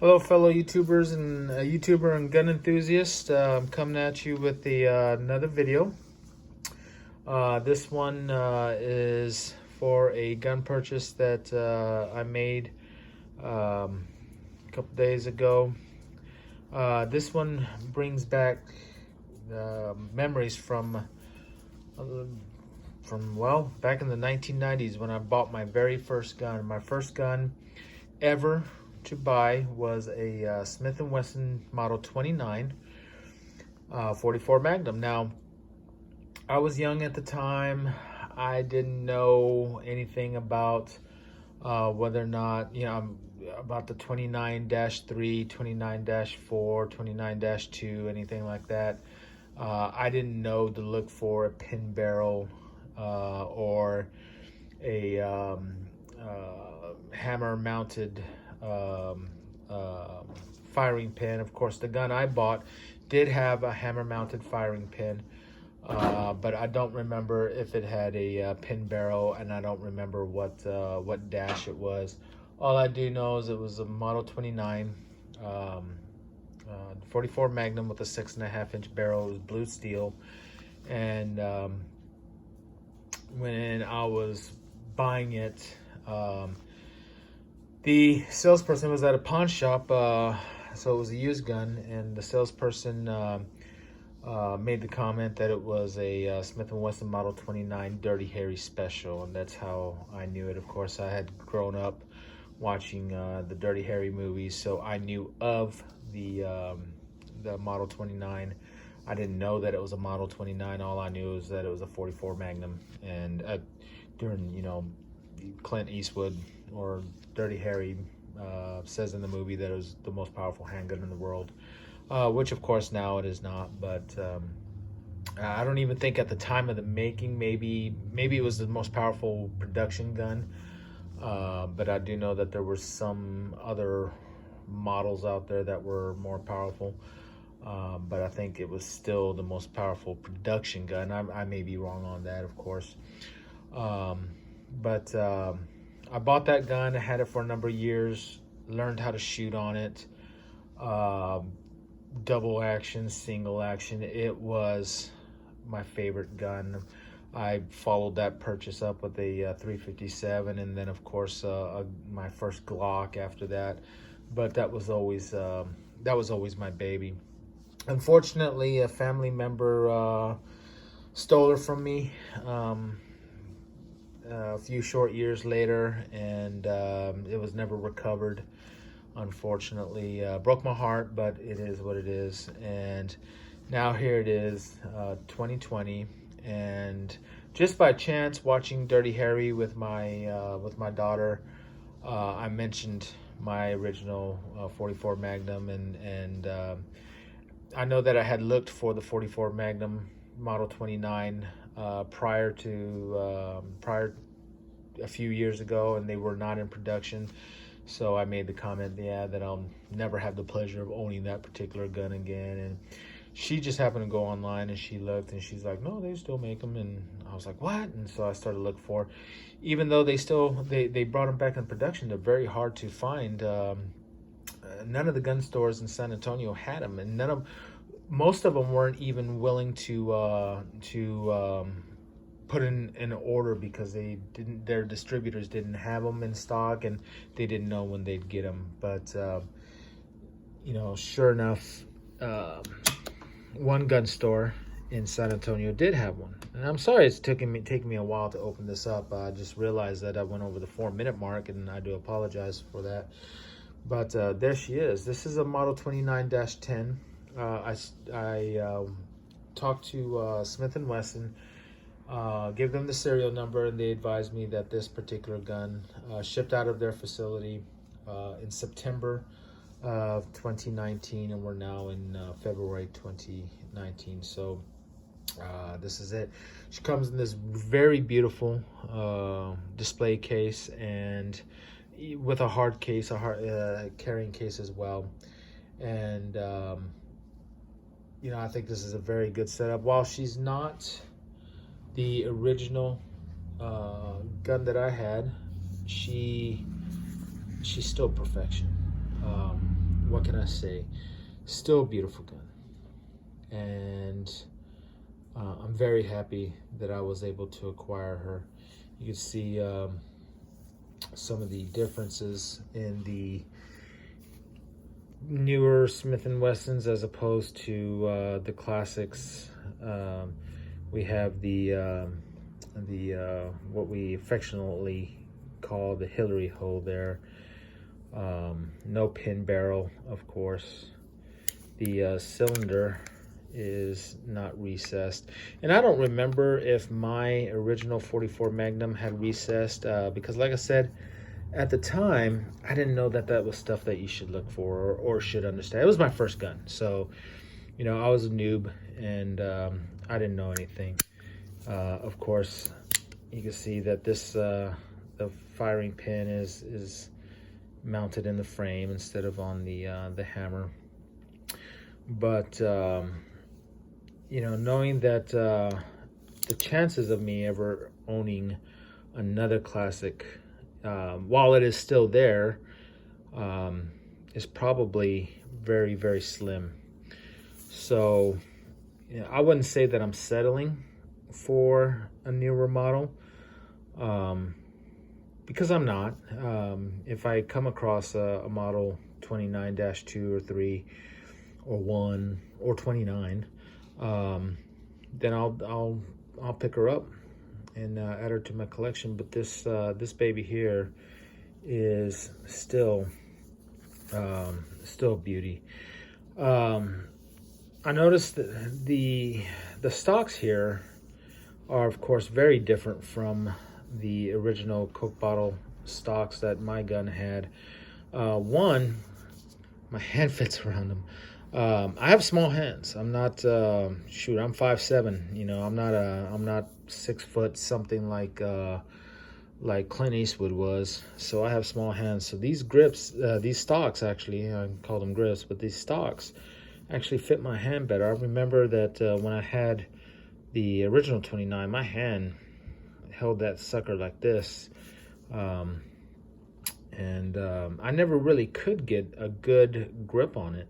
Hello, fellow YouTubers and YouTuber and gun enthusiast. I'm coming at you with another video. This one is for a gun purchase that I made a couple days ago. This one brings back memories from back in the 1990s when I bought my very first gun. My first gun ever to buy was a Smith and Wesson Model 29 44 Magnum. Now, I was young at the time. I didn't know anything about whether or not, about the 29-3, 29-4, 29-2, anything like that. I didn't know to look for a pin barrel or a hammer mounted firing pin. Of course, the gun I bought did have a hammer mounted firing pin, but I don't remember if it had a pin barrel, and I don't remember what dash it was. All I do know is it was a Model 29 44 Magnum with a 6.5-inch barrel. It was blue steel, and when I was buying it, the salesperson was at a pawn shop, so it was a used gun, and the salesperson made the comment that it was a Smith and Wesson Model 29 Dirty Harry Special, and that's how I knew it. Of course, I had grown up watching the Dirty Harry movies, so I knew of the Model 29. I didn't know that it was a Model 29. All I knew was that it was a 44 Magnum, and during Clint Eastwood or Dirty Harry says in the movie that it was the most powerful handgun in the world, which of course now it is not. But I don't even think at the time of the making, maybe it was the most powerful production gun. But I do know that there were some other models out there that were more powerful. But I think it was still the most powerful production gun. I may be wrong on that, of course. But I bought that gun. I had it for a number of years, learned how to shoot on it. Double action, single action. It was my favorite gun. I followed that purchase up with a 357, and then of course my first Glock after that. But that was always my baby. Unfortunately, a family member stole her from me a few short years later, and it was never recovered, unfortunately. Broke my heart, but it is what it is. And now here it is, 2020, and just by chance, watching Dirty Harry with my daughter, I mentioned my original 44 Magnum, and I know that I had looked for the 44 Magnum Model 29 prior a few years ago, and they were not in production. So I made the comment, that I'll never have the pleasure of owning that particular gun again. And she just happened to go online, and she looked, and she's like, no, they still make them. And I was like, what? And so I started to look for, even though they brought them back in production, they're very hard to find. None of the gun stores in San Antonio had them, and most of them weren't even willing to put in an order because their distributors didn't have them in stock, and they didn't know when they'd get them. But sure enough, one gun store in San Antonio did have one. And I'm sorry it's taking me a while to open this up. I just realized that I went over the 4-minute mark, and I do apologize for that. But there she is. This is a Model 29-10. I talked to Smith and Wesson, gave them the serial number, and they advised me that this particular gun shipped out of their facility in September of 2019, and we're now in February 2019. So this is it. She comes in this very beautiful display case, and with a hard case, a carrying case as well. And I think this is a very good setup. While she's not the original gun that I had, she's still perfection. what can I say? Still a beautiful gun. And I'm very happy that I was able to acquire her. You can see some of the differences in the newer Smith and Wessons as opposed to the classics. We have the what we affectionately call the Hillary hole there. No pin barrel, of course. The cylinder is not recessed, and I don't remember if my original 44 Magnum had recessed because, like I said, at the time I didn't know that that was stuff that you should look for or should understand. It was my first gun, so you know, I was a noob, and I didn't know anything. Of course, you can see that this the firing pin is mounted in the frame instead of on the hammer. But you know, knowing that the chances of me ever owning another classic, while it is still there, is probably very, very slim. So, you know, I wouldn't say that I'm settling for a newer model, because I'm not. If I come across a model 29-2 or 3 or 1 or 29, then I'll pick her up and add her to my collection. But this this baby here is still still a beauty. I noticed that the stocks here are, of course, very different from the original Coke bottle stocks that my gun had. One, my hand fits around them. I have small hands. I'm not shoot. I'm 5'7". You know, I'm not 6 foot something like Clint Eastwood was. So I have small hands. So these grips, these stocks, actually, I call them grips, but these stocks actually fit my hand better. I remember that when I had the original 29, my hand held that sucker like this. And I never really could get a good grip on it.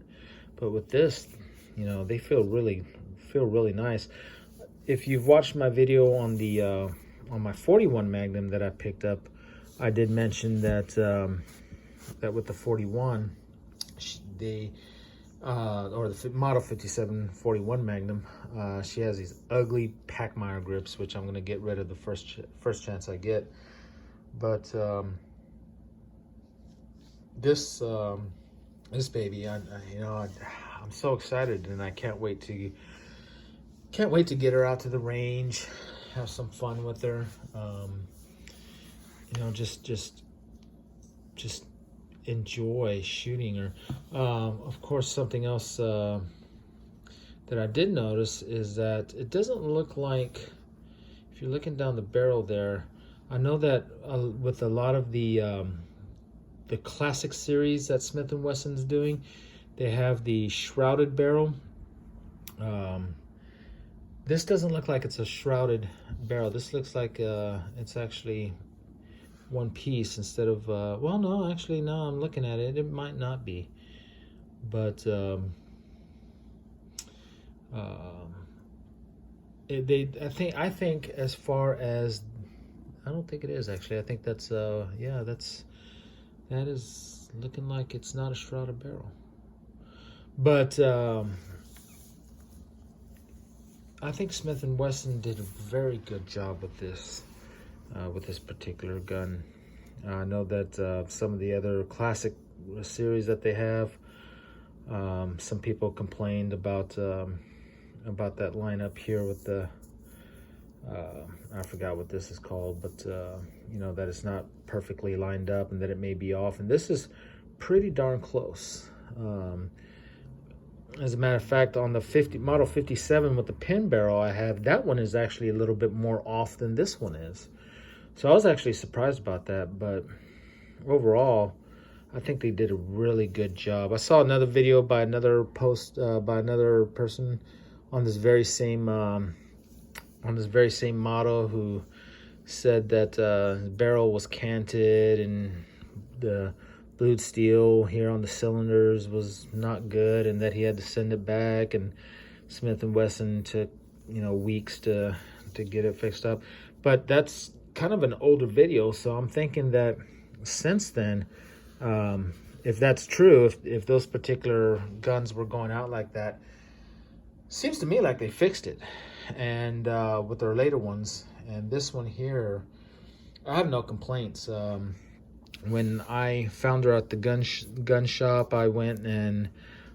But with this, you know, they feel really nice. If you've watched my video on the on my 41 Magnum that I picked up, I did mention that that with the 41, they or the model 57 41 Magnum, she has these ugly Packmeyer grips, which I'm gonna get rid of the first chance I get. But this baby, I'm so excited, and I can't wait to get her out to the range, have some fun with her. You know, just enjoy shooting her. Of course, something else that I did notice is that it doesn't look like, if you're looking down the barrel there, I know that with a lot of the classic series that Smith and Wesson's doing, they have the shrouded barrel. This doesn't look like it's a shrouded barrel. This looks like it's actually one piece instead of well, no, actually, no, I'm looking at it, it might not be, but I think as far as, I don't think it is, actually. I think that's yeah, that is looking like it's not a shrouded barrel. But I think Smith and Wesson did a very good job with this particular gun. I know that some of the other classic series that they have, some people complained about that lineup here with the I forgot what this is called, but you know, that it's not perfectly lined up and that it may be off, and this is pretty darn close. As a matter of fact, on the model 57 with the pin barrel I have, that one is actually a little bit more off than this one is. So I was actually surprised about that, but overall, I think they did a really good job. I saw another video by another post by another person on this very same model, who said that the barrel was canted and the blued steel here on the cylinders was not good, and that he had to send it back, and Smith and Wesson took, you know, weeks to get it fixed up. But that's kind of an older video, so I'm thinking that since then, if that's true, if those particular guns were going out like that, seems to me like they fixed it. And with their later ones, and this one here, I have no complaints. When I found her at the gun shop, I went and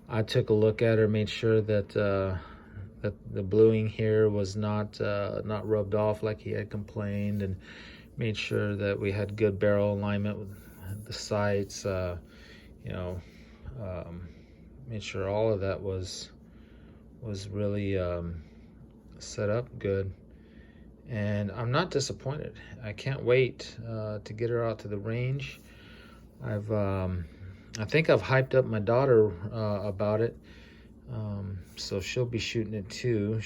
I took a look at her, made sure that that the bluing here was not rubbed off like he had complained, and made sure that we had good barrel alignment with the sights. You know, made sure all of that was really set up good. And I'm not disappointed. I can't wait to get her out to the range. I think I've hyped up my daughter about it, so she'll be shooting it too.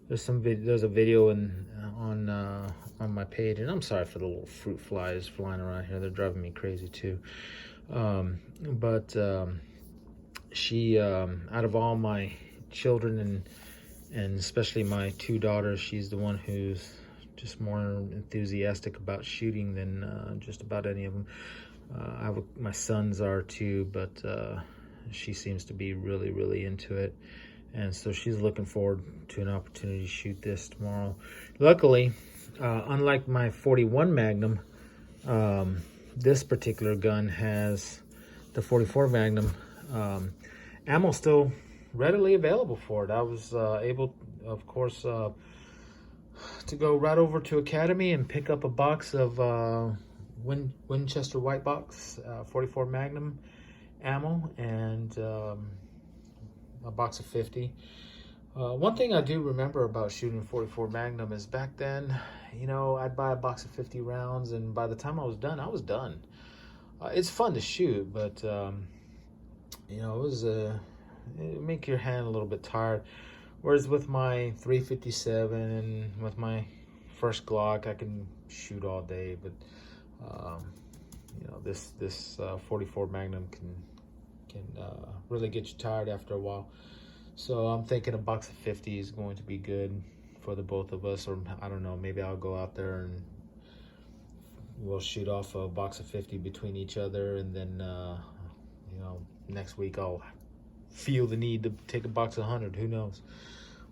There's a video on my page, and I'm sorry for the little fruit flies flying around here. They're driving me crazy too. She, out of all my children, and especially my two daughters, she's the one who's just more enthusiastic about shooting than just about any of them. My sons are too, but she seems to be really into it, and so she's looking forward to an opportunity to shoot this tomorrow. Luckily, unlike my 41 Magnum, this particular gun has the 44 Magnum ammo still readily available for it. I was able, of course, to go right over to Academy and pick up a box of Winchester White Box 44 Magnum ammo, and a box of 50. One thing I do remember about shooting 44 Magnum is back then, you know, I'd buy a box of 50 rounds, and by the time I was done, I was done. It's fun to shoot, but you know, it make your hand a little bit tired. Whereas with my 357 and with my first Glock, I can shoot all day. But you know, this 44 Magnum can really get you tired after a while. So I'm thinking a box of 50 is going to be good for the both of us, or I don't know, maybe I'll go out there and we'll shoot off a box of 50 between each other, and then you know, next week I'll feel the need to take a box of 100, who knows.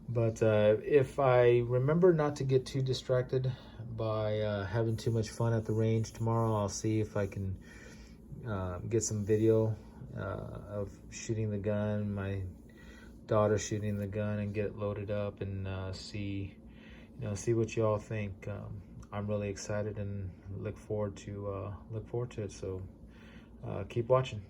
But if I remember not to get too distracted by having too much fun at the range tomorrow, I'll see if I can get some video of shooting the gun, my daughter shooting the gun, and get it loaded up, and see what you all think. I'm really excited and look forward to it. So keep watching.